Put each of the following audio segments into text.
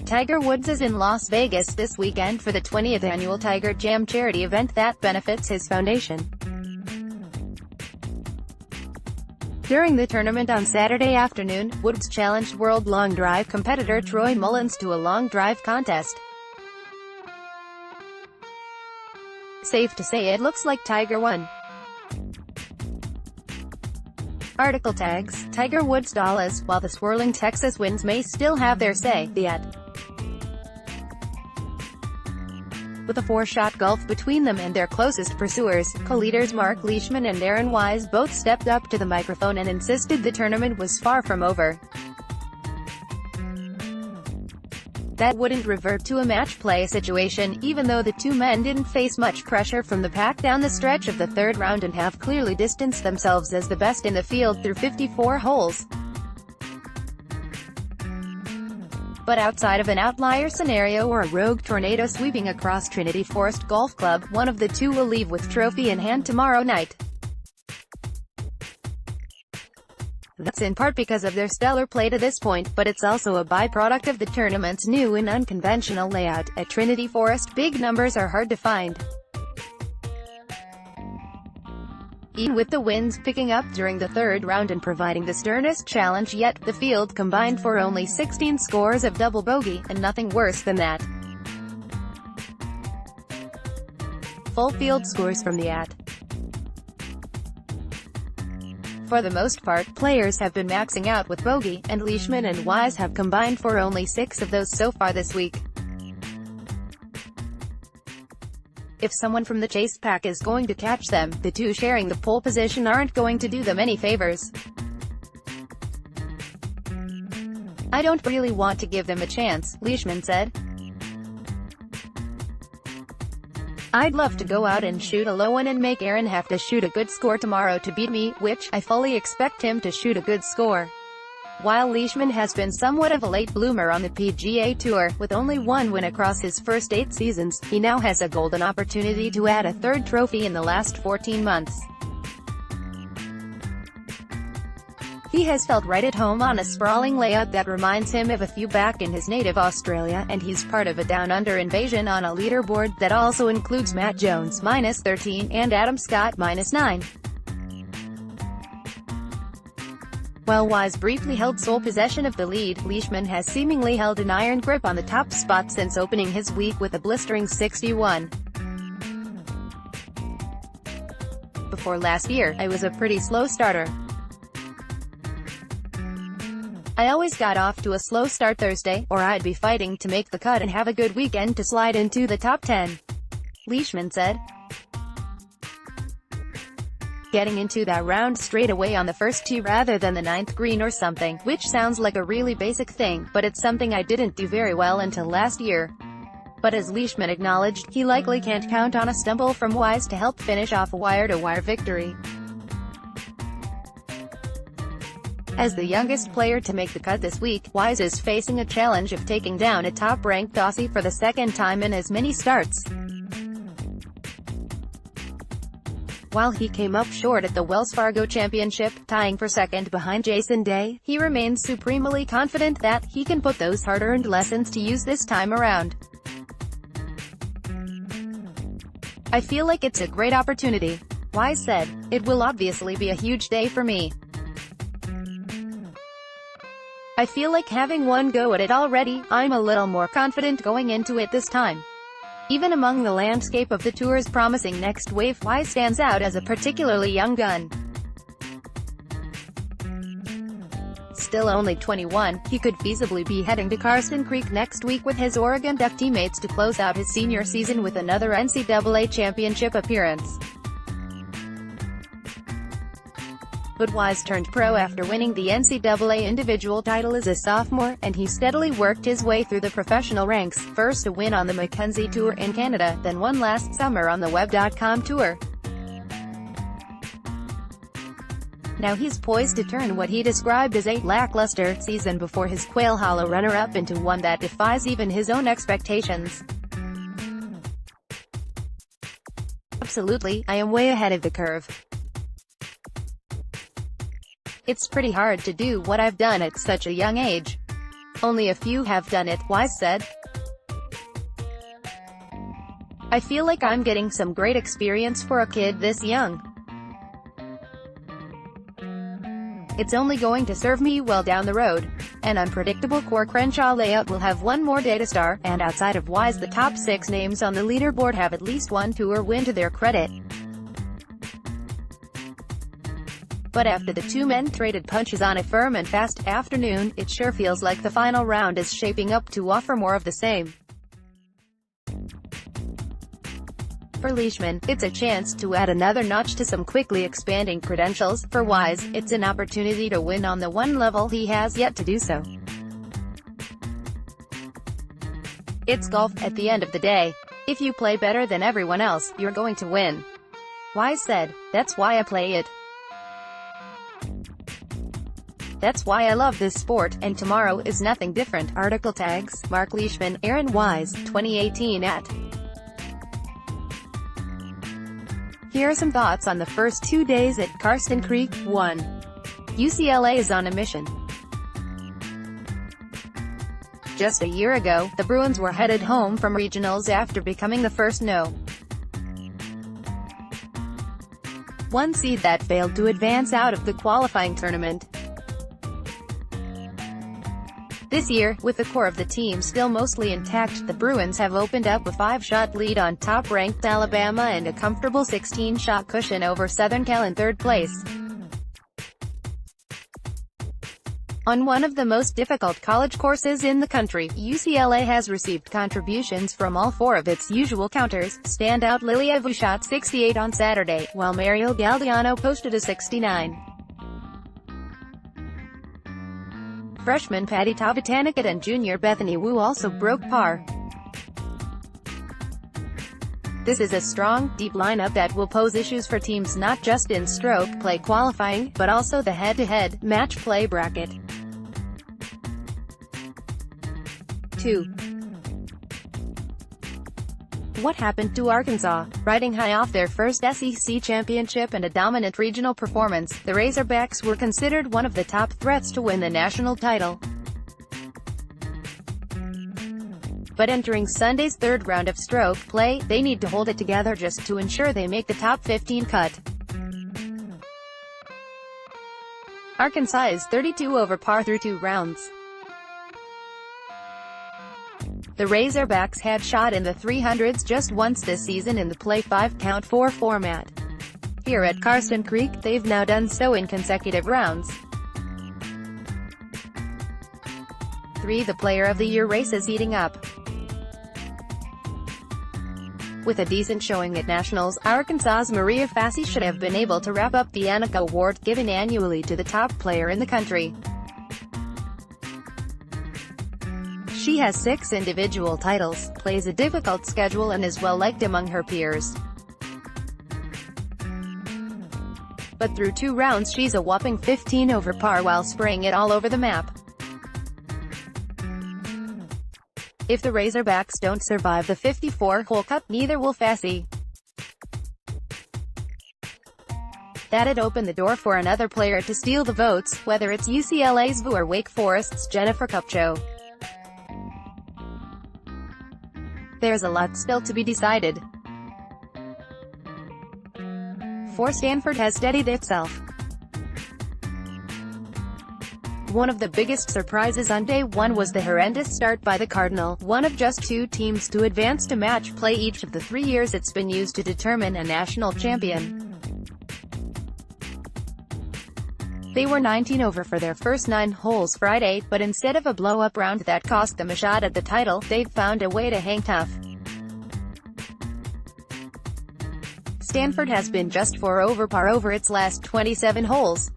Tiger Woods is in Las Vegas this weekend for the 20th annual Tiger Jam charity event that benefits his foundation. During the tournament on Saturday afternoon, Woods challenged world long drive competitor Troy Mullins to a long drive contest. Safe to say it looks like Tiger won. Article tags, Tiger Woods Dallas, while the swirling Texas winds may still have their say, the AT. With a 4-shot gulf between them and their closest pursuers, co-leaders Leishman and Erin Wise both stepped up to the microphone and insisted the tournament was far from over. That wouldn't revert to a match play situation, even though the two men didn't face much pressure from the pack down the stretch of the third round and have clearly distanced themselves as the best in the field through 54 holes. But outside of an outlier scenario or a rogue tornado sweeping across Trinity Forest Golf Club, one of the two will leave with trophy in hand tomorrow night. That's in part because of their stellar play to this point, but it's also a byproduct of the tournament's new and unconventional layout. At Trinity Forest, big numbers are hard to find. Even with the winds picking up during the third round and providing the sternest challenge yet, the field combined for only 16 scores of double bogey, and nothing worse than that. Full field scores from the AT. For the most part, players have been maxing out with bogey, and Leishman and Wise have combined for only 6 of those so far this week. If someone from the chase pack is going to catch them, the two sharing the pole position aren't going to do them any favors. "I don't really want to give them a chance," Leishman said. "I'd love to go out and shoot a low one and make Erin have to shoot a good score tomorrow to beat me, which, I fully expect him to shoot a good score." While Leishman has been somewhat of a late bloomer on the PGA Tour, with only one win across his first 8 seasons, he now has a golden opportunity to add a third trophy in the last 14 months. He has felt right at home on a sprawling layout that reminds him of a few back in his native Australia, and he's part of a down-under invasion on a leaderboard that also includes Matt Jones -13 and Adam Scott -9. While Wise briefly held sole possession of the lead, Leishman has seemingly held an iron grip on the top spot since opening his week with a blistering 61. "Before last year, I was a pretty slow starter. I always got off to a slow start Thursday, or I'd be fighting to make the cut and have a good weekend to slide into the top 10. Leishman said. Getting into that round straight away on the first tee rather than the 9th green or something, which sounds like a really basic thing, but it's something I didn't do very well until last year." But as Leishman acknowledged, he likely can't count on a stumble from Wise to help finish off a wire-to-wire victory. As the youngest player to make the cut this week, Wise is facing a challenge of taking down a top-ranked Aussie for the second time in as many starts. While he came up short at the Wells Fargo Championship, tying for second behind Jason Day, he remains supremely confident that he can put those hard-earned lessons to use this time around. "I feel like it's a great opportunity," Wise said. "It will obviously be a huge day for me. I feel like having one go at it already, I'm a little more confident going into it this time." Even among the landscape of the tour's promising next wave, Wise stands out as a particularly young gun. Still only 21, he could feasibly be heading to Carson Creek next week with his Oregon Duck teammates to close out his senior season with another NCAA championship appearance. But Wise turned pro after winning the NCAA individual title as a sophomore, and he steadily worked his way through the professional ranks, first a win on the Mackenzie Tour in Canada, then one last summer on the Web.com Tour. Now he's poised to turn what he described as a lackluster season before his Quail Hollow runner-up into one that defies even his own expectations. "Absolutely, I am way ahead of the curve. It's pretty hard to do what I've done at such a young age. Only a few have done it, Wise said. I feel like I'm getting some great experience for a kid this young. It's only going to serve me well down the road. An unpredictable core Crenshaw layout will have one more data star, and outside of Wise the top 6 names on the leaderboard have at least one tour win to their credit. But after the two men traded punches on a firm and fast afternoon, it sure feels like the final round is shaping up to offer more of the same. For Leishman, it's a chance to add another notch to some quickly expanding credentials. For Wise, it's an opportunity to win on the one level he has yet to do so. It's golf, at the end of the day. If you play better than everyone else, you're going to win. Wise said, "That's why I play it. That's why I love this sport, and tomorrow is nothing different." Article tags, Mark Leishman, Erin Wise, 2018 at. Here are some thoughts on the first 2 days at Karsten Creek. 1. UCLA is on a mission. Just a year ago, the Bruins were headed home from regionals after becoming the first No.1 seed that failed to advance out of the qualifying tournament. This year, with the core of the team still mostly intact, the Bruins have opened up a 5-shot lead on top-ranked Alabama and a comfortable 16-shot cushion over Southern Cal in third place. On one of the most difficult college courses in the country, UCLA has received contributions from all 4 of its usual counters. Standout Lilievu shot 68 on Saturday, while Mariel Galdiano posted a 69. Freshman Patty Tavatanikit and junior Bethany Wu also broke par. This is a strong, deep lineup that will pose issues for teams not just in stroke play qualifying, but also the head-to-head match play bracket. 2. What happened to Arkansas? Riding high off their first SEC championship and a dominant regional performance, the Razorbacks were considered one of the top threats to win the national title. But entering Sunday's third round of stroke play, they need to hold it together just to ensure they make the top 15 cut. Arkansas is 32 over par through 2 rounds. The Razorbacks had shot in the 300s just once this season in the play 5 count 4 format. Here at Karsten Creek, they've now done so in consecutive rounds. 3. The Player of the Year race is heating up. With a decent showing at Nationals, Arkansas's Maria Fassi should have been able to wrap up the Annika Award, given annually to the top player in the country. She has 6 individual titles, plays a difficult schedule and is well liked among her peers. But through 2 rounds she's a whopping 15 over par while spraying it all over the map. If the Razorbacks don't survive the 54-hole Cup, neither will Fassi. That'd open the door for another player to steal the votes, whether it's UCLA's Vu or Wake Forest's Jennifer Kupcho. There's a lot still to be decided. 4. Stanford has steadied itself. One of the biggest surprises on day 1 was the horrendous start by the Cardinal, one of just 2 teams to advance to match play each of the 3 years it's been used to determine a national champion. They were 19 over for their first 9 holes Friday, but instead of a blow-up round that cost them a shot at the title, they've found a way to hang tough. Stanford has been just 4 over par over its last 27 holes.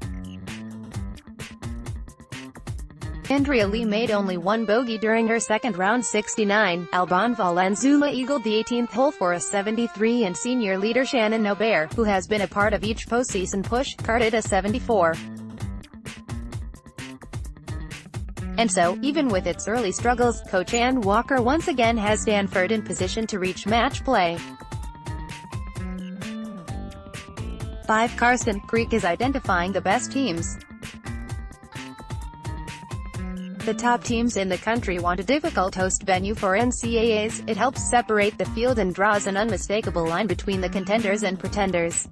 Andrea Lee made only 1 bogey during her second round 69. Alban Valenzuela eagled the 18th hole for a 73, and senior leader Shannon Aubert, who has been a part of each postseason push, carded a 74. And so, even with its early struggles, coach Ann Walker once again has Stanford in position to reach match play. 5. Karsten Creek is identifying the best teams. the top teams in the country want a difficult host venue for NCAAs, it helps separate the field and draws an unmistakable line between the contenders and pretenders.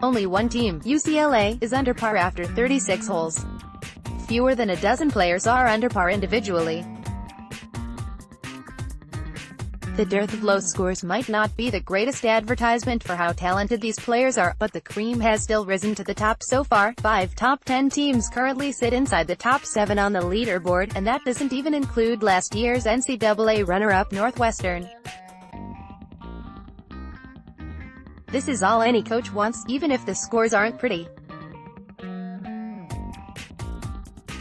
Only one team, UCLA, is under par after 36 holes. Fewer than a dozen players are under par individually. The dearth of low scores might not be the greatest advertisement for how talented these players are, but the cream has still risen to the top so far. 5 top 10 teams currently sit inside the top 7 on the leaderboard, and that doesn't even include last year's NCAA runner-up Northwestern. This is all any coach wants, even if the scores aren't pretty.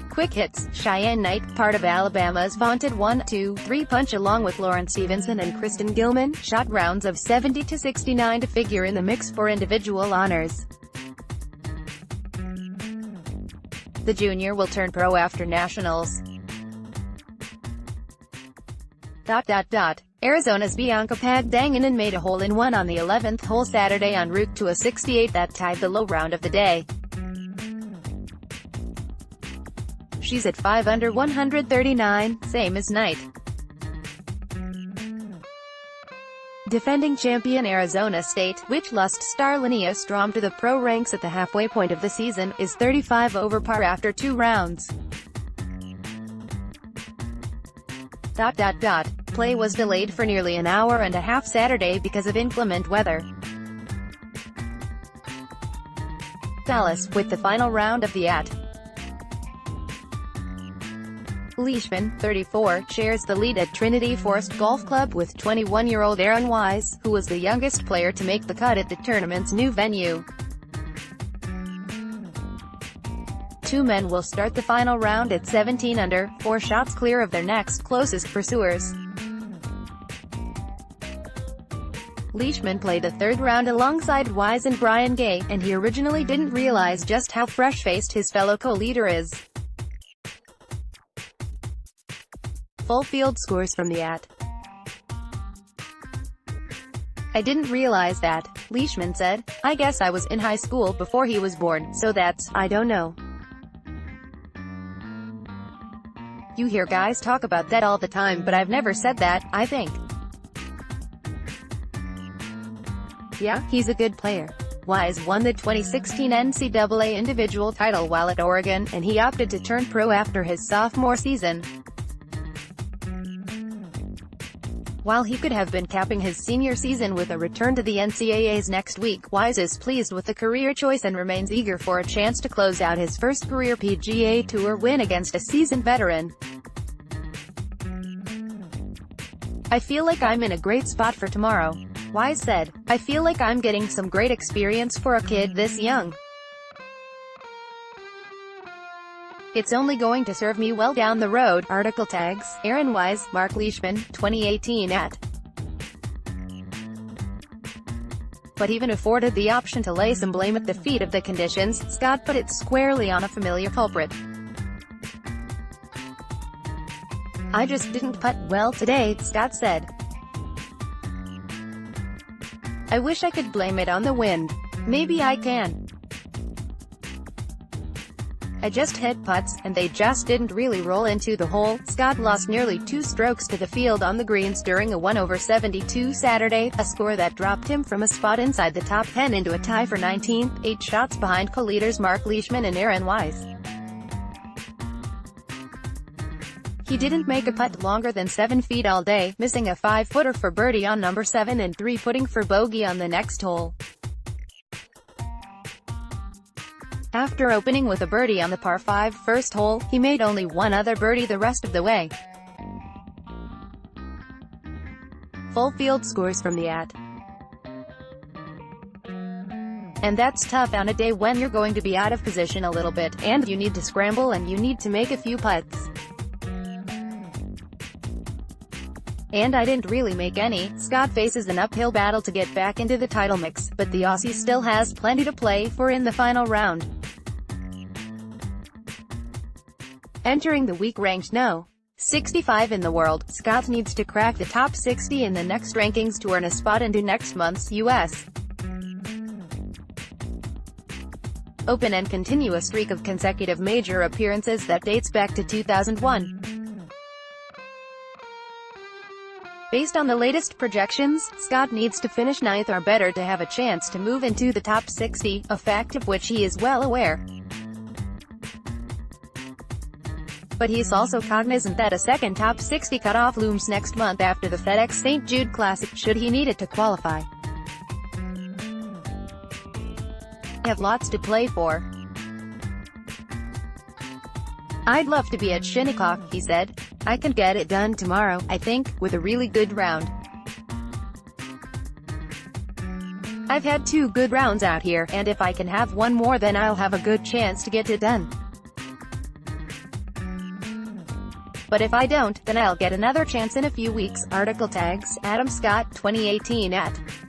Quick hits. Cheyenne Knight, part of Alabama's vaunted 1-2-3 punch along with Lauren Stevenson and Kristen Gilman, shot rounds of 70 to 69 to figure in the mix for individual honors. The junior will turn pro after nationals. Arizona's Bianca Pagdanganan made a hole-in-one on the 11th hole Saturday en route to a 68 that tied the low round of the day. She's at 5 under 139, same as Knight. Defending champion Arizona State, which lost star Linnea Strom to the pro ranks at the halfway point of the season, is 35 over par after 2 rounds. Play was delayed for nearly an hour and a half Saturday because of inclement weather. Dallas, with the final round of the AT. Leishman, 34, shares the lead at Trinity Forest Golf Club with 21-year-old Erin Wise, who was the youngest player to make the cut at the tournament's new venue. 2 men will start the final round at 17 under, 4 shots clear of their next closest pursuers. Leishman played the 3rd round alongside Wise and Brian Gay, and he originally didn't realize just how fresh-faced his fellow co-leader is. Full field scores from the AT. I didn't realize that, Leishman said. I guess I was in high school before he was born, so I don't know. You hear guys talk about that all the time, but I've never said that, I think. Yeah, he's a good player. Wise won the 2016 NCAA individual title while at Oregon, and he opted to turn pro after his sophomore season. While he could have been capping his senior season with a return to the NCAAs next week, Wise is pleased with the career choice and remains eager for a chance to close out his first career PGA Tour win against a seasoned veteran. I feel like I'm in a great spot for tomorrow, Wise said. I feel like I'm getting some great experience for a kid this young. It's only going to serve me well down the road. Article tags Erin Wise, Mark Leishman, 2018 AT. But even afforded the option to lay some blame at the feet of the conditions, Scott put it squarely on a familiar culprit. I just didn't putt well today, Scott said. I wish I could blame it on the wind. Maybe I can. I just hit putts, and they just didn't really roll into the hole. Scott lost nearly 2 strokes to the field on the greens during a 1/72 Saturday, a score that dropped him from a spot inside the top 10 into a tie for 19th, 8 shots behind co-leaders Mark Leishman and Erin Wise. He didn't make a putt longer than 7 feet all day, missing a 5-footer for birdie on number 7 and 3-putting for bogey on the next hole. After opening with a birdie on the par 5 first hole, he made only one other birdie the rest of the way. Full field scores from the AT. And that's tough on a day when you're going to be out of position a little bit, and you need to scramble and you need to make a few putts. And I didn't really make any. Scott faces an uphill battle to get back into the title mix, but the Aussie still has plenty to play for in the final round. Entering the week ranked No. 65 in the world, Scott needs to crack the top 60 in the next rankings to earn a spot into next month's U.S. Open and continue a streak of consecutive major appearances that dates back to 2001. Based on the latest projections, Scott needs to finish 9th or better to have a chance to move into the top 60, a fact of which he is well aware. But he's also cognizant that a second top 60 cutoff looms next month after the FedEx St. Jude Classic, should he need it to qualify. I have lots to play for. I'd love to be at Shinnecock, he said. I can get it done tomorrow, I think, with a really good round. I've had 2 good rounds out here, and if I can have one more then I'll have a good chance to get it done. But if I don't, then I'll get another chance in a few weeks. Article tags Adam Scott 2018 @